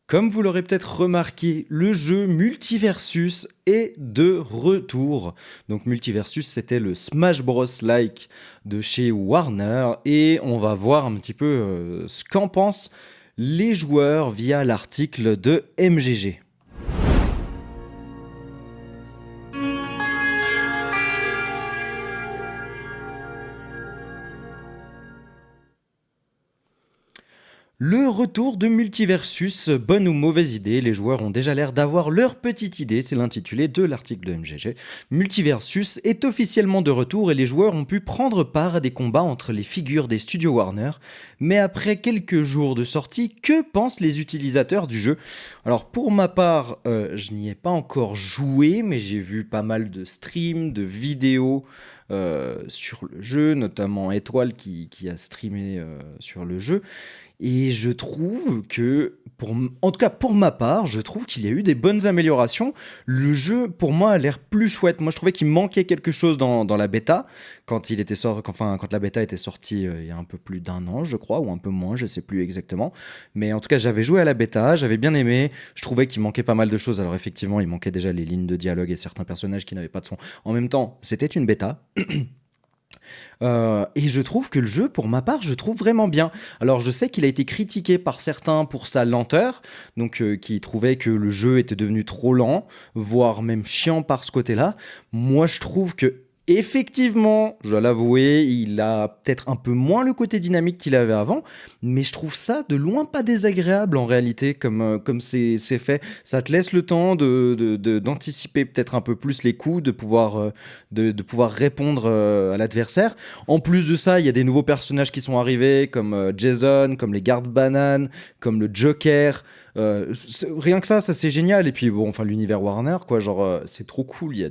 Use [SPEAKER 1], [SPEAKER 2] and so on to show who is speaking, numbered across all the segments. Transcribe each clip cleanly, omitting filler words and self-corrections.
[SPEAKER 1] Comme vous l'aurez peut-être remarqué, le jeu Multiversus est de retour. Donc Multiversus, c'était le Smash Bros. Like de chez Warner et on va voir un petit peu ce qu'en pensent les joueurs via l'article de MGG. Le retour de Multiversus, bonne ou mauvaise idée, les joueurs ont déjà l'air d'avoir leur petite idée, c'est l'intitulé de l'article de MGG. Multiversus est officiellement de retour et les joueurs ont pu prendre part à des combats entre les figures des studios Warner. Mais après quelques jours de sortie, que pensent les utilisateurs du jeu? Alors pour ma part, je n'y ai pas encore joué, mais j'ai vu pas mal de streams, de vidéos sur le jeu, notamment Étoile qui a streamé sur le jeu. Et je trouve que, en tout cas pour ma part, je trouve qu'il y a eu des bonnes améliorations. Le jeu, pour moi, a l'air plus chouette. Moi, je trouvais qu'il manquait quelque chose dans la bêta, quand la bêta était sortie il y a un peu plus d'un an, je crois, ou un peu moins, je sais plus exactement. Mais en tout cas, j'avais joué à la bêta, j'avais bien aimé. Je trouvais qu'il manquait pas mal de choses. Alors effectivement, il manquait déjà les lignes de dialogue et certains personnages qui n'avaient pas de son. En même temps, c'était une bêta. Et je trouve que le jeu, pour ma part, je trouve vraiment bien. Alors, je sais qu'il a été critiqué par certains pour sa lenteur, donc qui trouvaient que le jeu était devenu trop lent, voire même chiant par ce côté-là. Moi, je trouve que effectivement, je dois l'avouer, il a peut-être un peu moins le côté dynamique qu'il avait avant, mais je trouve ça de loin pas désagréable en réalité, comme c'est fait. Ça te laisse le temps d'anticiper peut-être un peu plus les coups, de pouvoir répondre à l'adversaire. En plus de ça, il y a des nouveaux personnages qui sont arrivés, comme Jason, comme les gardes bananes, comme le Joker. Rien que ça c'est génial. Et puis bon, enfin l'univers Warner, quoi, genre c'est trop cool. Il y a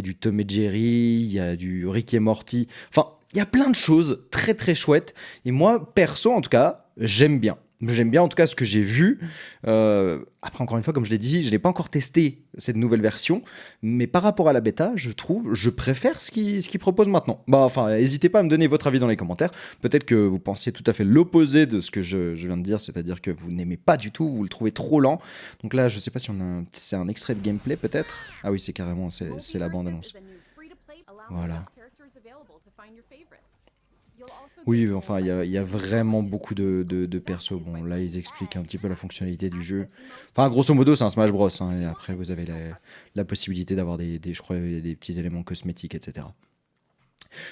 [SPEAKER 1] du Tom et Jerry, il y a du Rick et Morty. Enfin, il y a plein de choses très très chouettes. Et moi, perso, en tout cas, j'aime bien. J'aime bien en tout cas ce que j'ai vu. Après, encore une fois, comme je l'ai dit, je n'ai pas encore testé cette nouvelle version. Mais par rapport à la bêta, je préfère ce qu'il propose maintenant. Bah, enfin, n'hésitez pas à me donner votre avis dans les commentaires. Peut-être que vous pensiez tout à fait l'opposé de ce que je viens de dire, c'est-à-dire que vous n'aimez pas du tout, vous le trouvez trop lent. Donc là, je sais pas si c'est un extrait de gameplay peut-être. Ah oui, c'est carrément, c'est la bande-annonce. Voilà. Oui, enfin, il y a vraiment beaucoup de persos. Bon, là, ils expliquent un petit peu la fonctionnalité du jeu. Enfin, grosso modo, c'est un Smash Bros. Hein, et après, vous avez la possibilité d'avoir je crois, des petits éléments cosmétiques, etc.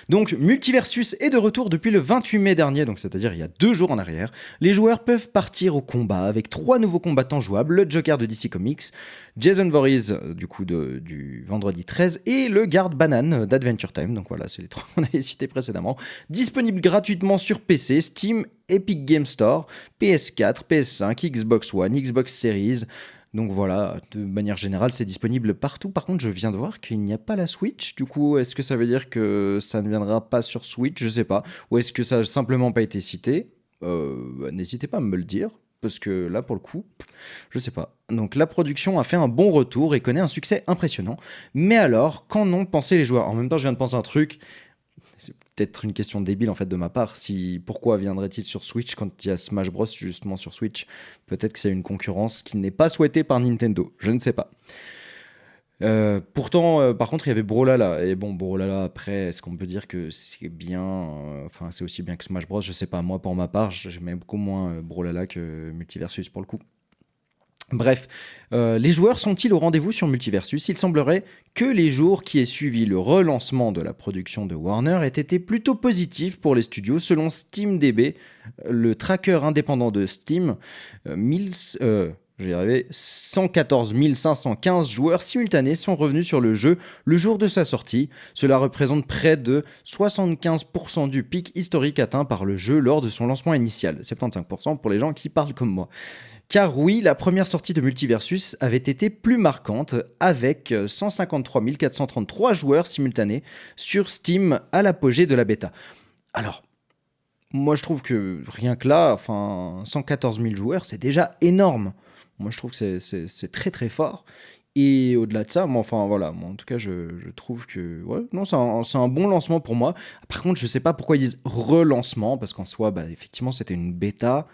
[SPEAKER 1] Donc, Multiversus est de retour depuis le 28 mai dernier, donc c'est-à-dire il y a 2 jours en arrière. Les joueurs peuvent partir au combat avec 3 nouveaux combattants jouables, le Joker de DC Comics, Jason Voorhees du coup du vendredi 13 et le garde Banane d'Adventure Time. Donc voilà, c'est les 3 qu'on avait cités précédemment. Disponible gratuitement sur PC, Steam, Epic Game Store, PS4, PS5, Xbox One, Xbox Series. Donc voilà, de manière générale, c'est disponible partout. Par contre, je viens de voir qu'il n'y a pas la Switch. Du coup, est-ce que ça veut dire que ça ne viendra pas sur Switch? Je sais pas. Ou est-ce que ça n'a simplement pas été cité? N'hésitez pas à me le dire. Parce que là, pour le coup, je sais pas. Donc la production a fait un bon retour et connaît un succès impressionnant. Mais alors, qu'en ont pensé les joueurs? En même temps, je viens de penser un truc. C'est peut-être une question débile en fait de ma part. Pourquoi viendrait-il sur Switch quand il y a Smash Bros justement sur Switch? Peut-être que c'est une concurrence qui n'est pas souhaitée par Nintendo. Je ne sais pas. Pourtant, par contre, il y avait Brawlhalla. Et bon, Brawlhalla, après, est-ce qu'on peut dire que c'est bien, enfin, c'est aussi bien que Smash Bros? Je sais pas. Moi, pour ma part, j'aimais beaucoup moins Brawlhalla que Multiversus pour le coup. Bref, les joueurs sont-ils au rendez-vous sur Multiversus? Il semblerait que les jours qui aient suivi le relancement de la production de Warner aient été plutôt positifs pour les studios. Selon SteamDB, le tracker indépendant de Steam, 1000, je vais y arriver, 114 515 joueurs simultanés sont revenus sur le jeu le jour de sa sortie. Cela représente près de 75% du pic historique atteint par le jeu lors de son lancement initial. 75% pour les gens qui parlent comme moi. Car oui, la première sortie de Multiversus avait été plus marquante, avec 153 433 joueurs simultanés sur Steam à l'apogée de la bêta. Alors, moi je trouve que rien que là, enfin, 114 000 joueurs, c'est déjà énorme. Moi je trouve que c'est très très fort. Et au-delà de ça, moi, enfin voilà, moi en tout cas, je trouve que ouais, non, c'est un bon lancement pour moi. Par contre, je sais pas pourquoi ils disent relancement, parce qu'en soi, bah, effectivement, c'était une bêta,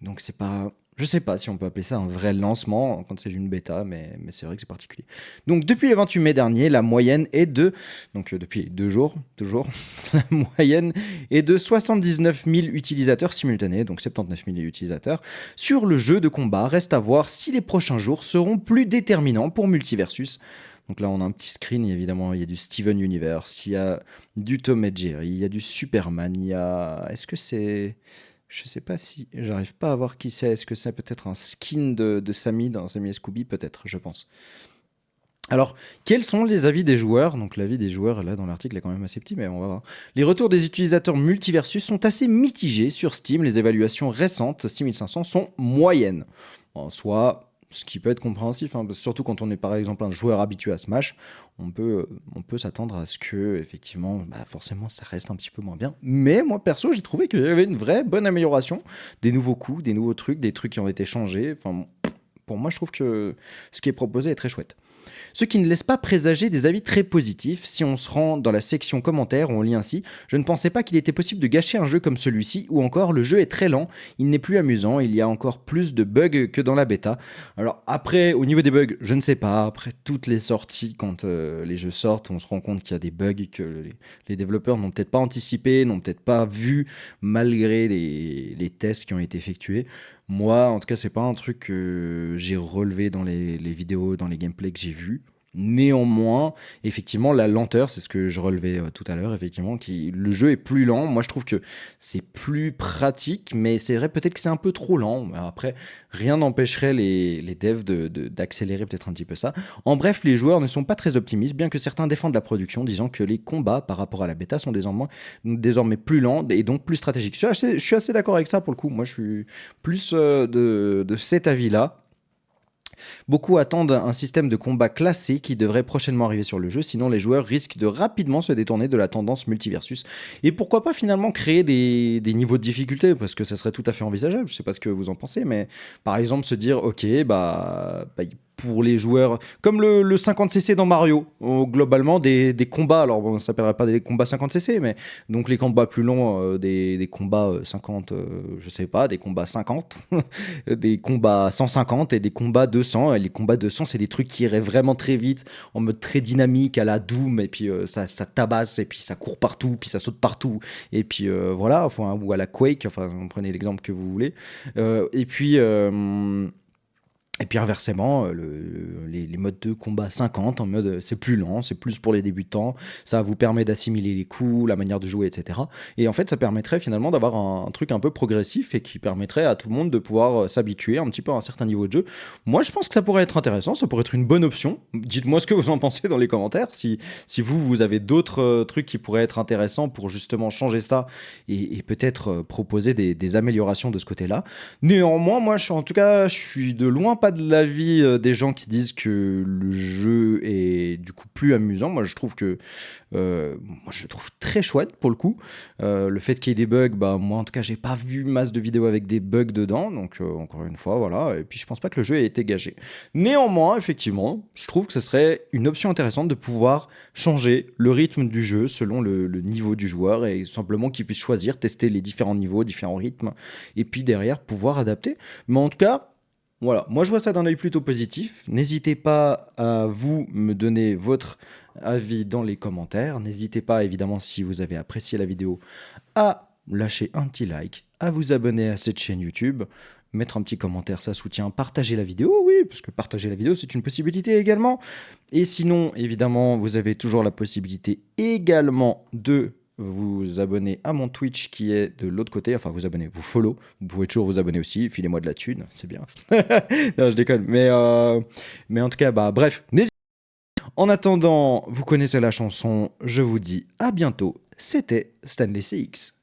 [SPEAKER 1] donc c'est pas Je sais pas si on peut appeler ça un vrai lancement quand c'est une bêta, mais c'est vrai que c'est particulier. Donc depuis le 28 mai dernier, la moyenne est de, donc depuis 2 jours, toujours, la moyenne est de 79 000 utilisateurs simultanés, donc 79 000 utilisateurs, sur le jeu de combat. Reste à voir si les prochains jours seront plus déterminants pour Multiversus. Donc là, on a un petit screen, évidemment, il y a du Steven Universe, il y a du Tom et Jerry, il y a du Superman, il y a... Est-ce que c'est... Je sais pas si j'arrive pas à voir qui c'est. Est-ce que c'est peut-être un skin de Sammy dans Sammy et Scooby? Peut-être, je pense. Alors, quels sont les avis des joueurs? Donc, l'avis des joueurs, là, dans l'article, est quand même assez petit, mais on va voir. Les retours des utilisateurs Multiversus sont assez mitigés sur Steam. Les évaluations récentes, 6500, sont moyennes. En soi, ce qui peut être compréhensif, hein, surtout quand on est par exemple un joueur habitué à Smash, on peut s'attendre à ce que, effectivement, bah, forcément, ça reste un petit peu moins bien. Mais moi, perso, j'ai trouvé qu'il y avait une vraie bonne amélioration. Des nouveaux coups, des nouveaux trucs, des trucs qui ont été changés. Enfin, pour moi, je trouve que ce qui est proposé est très chouette. Ce qui ne laisse pas présager des avis très positifs. Si on se rend dans la section commentaires, on lit ainsi: je ne pensais pas qu'il était possible de gâcher un jeu comme celui-ci, ou encore le jeu est très lent, il n'est plus amusant, il y a encore plus de bugs que dans la bêta. Alors après, au niveau des bugs, je ne sais pas, après toutes les sorties, quand les jeux sortent, on se rend compte qu'il y a des bugs que les développeurs n'ont peut-être pas anticipé, n'ont peut-être pas vu, malgré les tests qui ont été effectués. Moi, en tout cas, c'est pas un truc que j'ai relevé dans les vidéos, dans les gameplays que j'ai vus. Néanmoins, effectivement, la lenteur, c'est ce que je relevais tout à l'heure, effectivement, le jeu est plus lent. Moi, je trouve que c'est plus pratique, mais c'est vrai peut-être que c'est un peu trop lent. Après, rien n'empêcherait les devs d'accélérer peut-être un petit peu ça. En bref, les joueurs ne sont pas très optimistes, bien que certains défendent la production, disant que les combats par rapport à la bêta sont désormais plus lents et donc plus stratégiques. Je suis assez d'accord avec ça pour le coup. Moi, je suis plus de cet avis-là. Beaucoup attendent un système de combat classé qui devrait prochainement arriver sur le jeu, sinon les joueurs risquent de rapidement se détourner de la tendance multiversus. Et pourquoi pas finalement créer des niveaux de difficulté, parce que ça serait tout à fait envisageable, je sais pas ce que vous en pensez, mais par exemple se dire, ok, bah pour les joueurs, comme le 50cc dans Mario, globalement des combats, alors bon, ça s'appellerait pas des combats 50cc, mais donc les combats plus longs, des combats 50, je sais pas, des combats 50, des combats 150 et des combats 200. Et les combats 200, c'est des trucs qui iraient vraiment très vite, en mode très dynamique, à la Doom, et puis ça tabasse, et puis ça court partout, puis ça saute partout, et puis voilà, enfin, ou à la Quake, enfin, vous prenez l'exemple que vous voulez. Et puis inversement, les modes de combat 50, en mode c'est plus lent, c'est plus pour les débutants, ça vous permet d'assimiler les coups, la manière de jouer, etc. Et en fait, ça permettrait finalement d'avoir un truc un peu progressif et qui permettrait à tout le monde de pouvoir s'habituer un petit peu à un certain niveau de jeu. Moi, je pense que ça pourrait être intéressant, ça pourrait être une bonne option. Dites-moi ce que vous en pensez dans les commentaires, si vous avez d'autres trucs qui pourraient être intéressants pour justement changer ça et peut-être proposer des améliorations de ce côté-là. Néanmoins, moi, en tout cas, je suis de loin pas de l'avis des gens qui disent que le jeu est du coup plus amusant. Moi, je le trouve très chouette pour le coup. Le fait qu'il y ait des bugs, bah moi, en tout cas, j'ai pas vu masse de vidéos avec des bugs dedans. Donc, encore une fois, voilà. Et puis, je pense pas que le jeu ait été gagé. Néanmoins, effectivement, je trouve que ce serait une option intéressante de pouvoir changer le rythme du jeu selon le niveau du joueur et simplement qu'il puisse choisir, tester les différents niveaux, différents rythmes et puis derrière pouvoir adapter. Mais en tout cas, voilà, moi je vois ça d'un œil plutôt positif. N'hésitez pas à vous me donner votre avis dans les commentaires. N'hésitez pas, évidemment, si vous avez apprécié la vidéo, à lâcher un petit like, à vous abonner à cette chaîne YouTube, mettre un petit commentaire, ça soutient, partager la vidéo, oui, parce que partager la vidéo, c'est une possibilité également. Et sinon, évidemment, vous avez toujours la possibilité également de vous abonner à mon Twitch qui est de l'autre côté, enfin vous abonnez, vous follow, vous pouvez toujours vous abonner aussi, filez-moi de la thune, c'est bien. Non, je déconne, mais en tout cas, bah bref, en attendant, vous connaissez la chanson, je vous dis à bientôt, c'était Stanley CX.